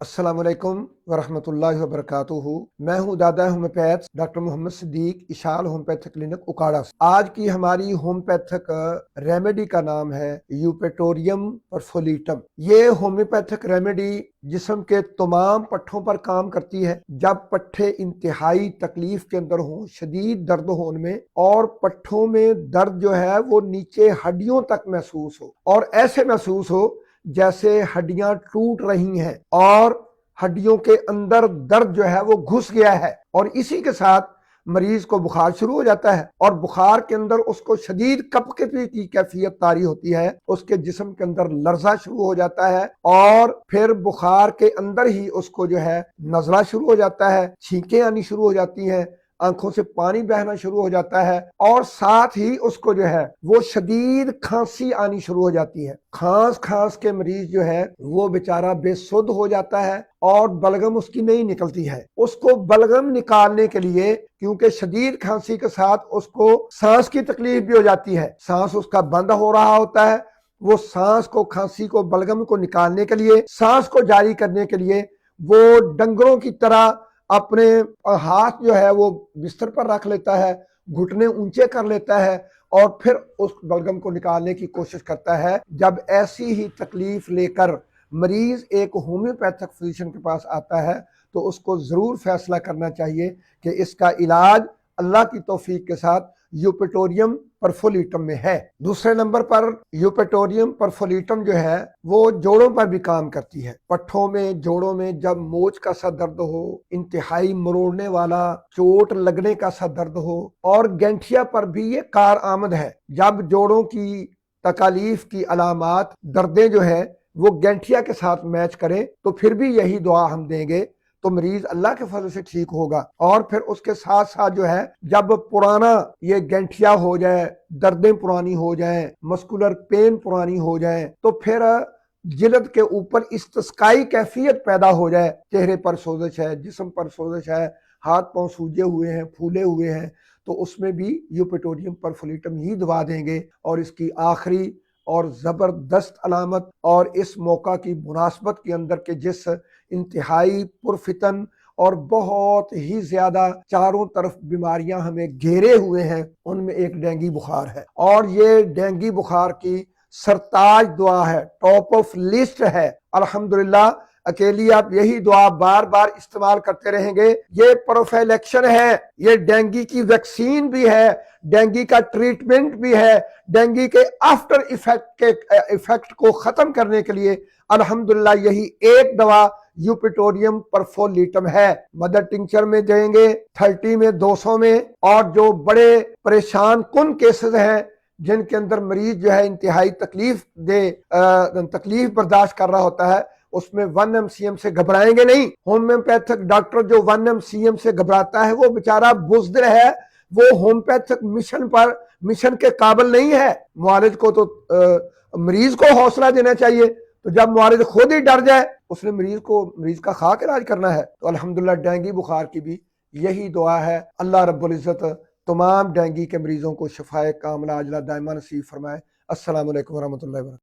السلام علیکم ورحمۃ اللہ وبرکاتہ۔ میں ہوں دادا ہومیوپیتھ ڈاکٹر محمد صدیق اشال ہومیوپیتھک کلینک اکاڑا سے۔ آج کی ہماری ہومیوپیتھک ریمیڈی کا نام ہے یوپیٹوریم پرفولیٹم۔ یہ ہومیوپیتھک ریمیڈی جسم کے تمام پٹھوں پر کام کرتی ہے۔ جب پٹھے انتہائی تکلیف کے اندر ہوں، شدید درد ہو ان میں، اور پٹھوں میں درد جو ہے وہ نیچے ہڈیوں تک محسوس ہو، اور ایسے محسوس ہو جیسے ہڈیاں ٹوٹ رہی ہیں اور ہڈیوں کے اندر درد جو ہے وہ گھس گیا ہے، اور اسی کے ساتھ مریض کو بخار شروع ہو جاتا ہے، اور بخار کے اندر اس کو شدید کپکپی کی کیفیت طاری ہوتی ہے، اس کے جسم کے اندر لرزہ شروع ہو جاتا ہے، اور پھر بخار کے اندر ہی اس کو جو ہے نزلہ شروع ہو جاتا ہے، چھینکیں آنی شروع ہو جاتی ہیں، آنکھوں سے پانی بہنا شروع ہو جاتا ہے، اور ساتھ ہی اس کو جو ہے وہ شدید کھانسی آنی شروع ہو جاتی ہے۔ کھانس کے مریض جو ہے وہ بیچارہ بے سدھ ہو جاتا ہے، اور بلغم اس کی نہیں نکلتی ہے۔ اس کو بلغم نکالنے کے لیے، کیونکہ شدید کھانسی کے ساتھ اس کو سانس کی تکلیف بھی ہو جاتی ہے، سانس اس کا بند ہو رہا ہوتا ہے، وہ سانس کو، کھانسی کو، بلغم کو نکالنے کے لیے، سانس کو جاری کرنے کے لیے وہ ڈنگروں کی طرح اپنے ہاتھ جو ہے وہ بستر پر رکھ لیتا ہے، گھٹنے اونچے کر لیتا ہے، اور پھر اس بلغم کو نکالنے کی کوشش کرتا ہے۔ جب ایسی ہی تکلیف لے کر مریض ایک ہومیوپیتھک فزیشین کے پاس آتا ہے تو اس کو ضرور فیصلہ کرنا چاہیے کہ اس کا علاج اللہ کی توفیق کے ساتھ یوپیٹوریم پرفولیٹم میں ہے۔ دوسرے نمبر پر یوپیٹوریم پرفولیٹم جو ہے وہ جوڑوں پر بھی کام کرتی ہے۔ پٹھوں میں، جوڑوں میں جب موچ کا سا درد ہو، انتہائی مروڑنے والا، چوٹ لگنے کا سا درد ہو، اور گینٹھیا پر بھی یہ کارآمد ہے۔ جب جوڑوں کی تکالیف کی علامات، دردیں جو ہے وہ گینٹھیا کے ساتھ میچ کریں تو پھر بھی یہی دعا ہم دیں گے تو مریض اللہ کے فضل سے ٹھیک ہوگا۔ اور پھر اس کے ساتھ ساتھ جو ہے جب پرانا یہ گینٹھیا ہو جائے، دردیں پرانی ہو جائیں، مسکولر پین پرانی ہو جائے، تو پھر جلد کے اوپر استسقائی کیفیت پیدا ہو جائے، چہرے پر سوزش ہے، جسم پر سوزش ہے، ہاتھ پاؤں سوجے ہوئے ہیں، پھولے ہوئے ہیں، تو اس میں بھی یوپیٹوریم پرفولیٹم ہی دوا دیں گے۔ اور اس کی آخری اور زبردست علامت، اور اس موقع کی مناسبت کے اندر کہ جس انتہائی پرفتن اور بہت ہی زیادہ چاروں طرف بیماریاں ہمیں گھیرے ہوئے ہیں، ان میں ایک ڈینگی بخار ہے، اور یہ ڈینگی بخار کی سرتاج دعا ہے، ٹاپ آف لسٹ ہے۔ الحمدللہ اکیلی آپ یہی دعا بار بار استعمال کرتے رہیں گے، یہ پروفیلیکشن ہے، یہ ڈینگی کی ویکسین بھی ہے، ڈینگی کا ٹریٹمنٹ بھی ہے، ڈینگی کے آفٹر ایفیکٹ کو ختم کرنے کے لیے الحمدللہ یہی ایک دوا یوپیٹوریم پرفولیٹم ہے۔ مدر ٹنکچر میں دیں گے، 30 میں، 200 میں، اور جو بڑے پریشان کن کیسز ہیں جن کے اندر مریض جو ہے انتہائی تکلیف برداشت کر رہا ہوتا ہے، اس میں 1 MCM سے گھبرائیں گے نہیں۔ ہومیوپیتھک ڈاکٹر جو 1 MCM سے گھبراتا ہے وہ بیچارہ بزدل ہے، وہ ہومیوپیتھک مشن کے قابل نہیں ہے۔ معالج کو تو مریض کو حوصلہ دینا چاہیے، تو جب معالج خود ہی ڈر جائے، اس نے مریض کا خاک علاج کرنا ہے۔ تو الحمدللہ ڈینگی بخار کی بھی یہی دعا ہے۔ اللہ رب العزت تمام ڈینگی کے مریضوں کو شفائے کاملہ عاجلہ دائمہ نصیب فرمائے۔ السلام علیکم ورحمۃ اللہ وبرکاتہ۔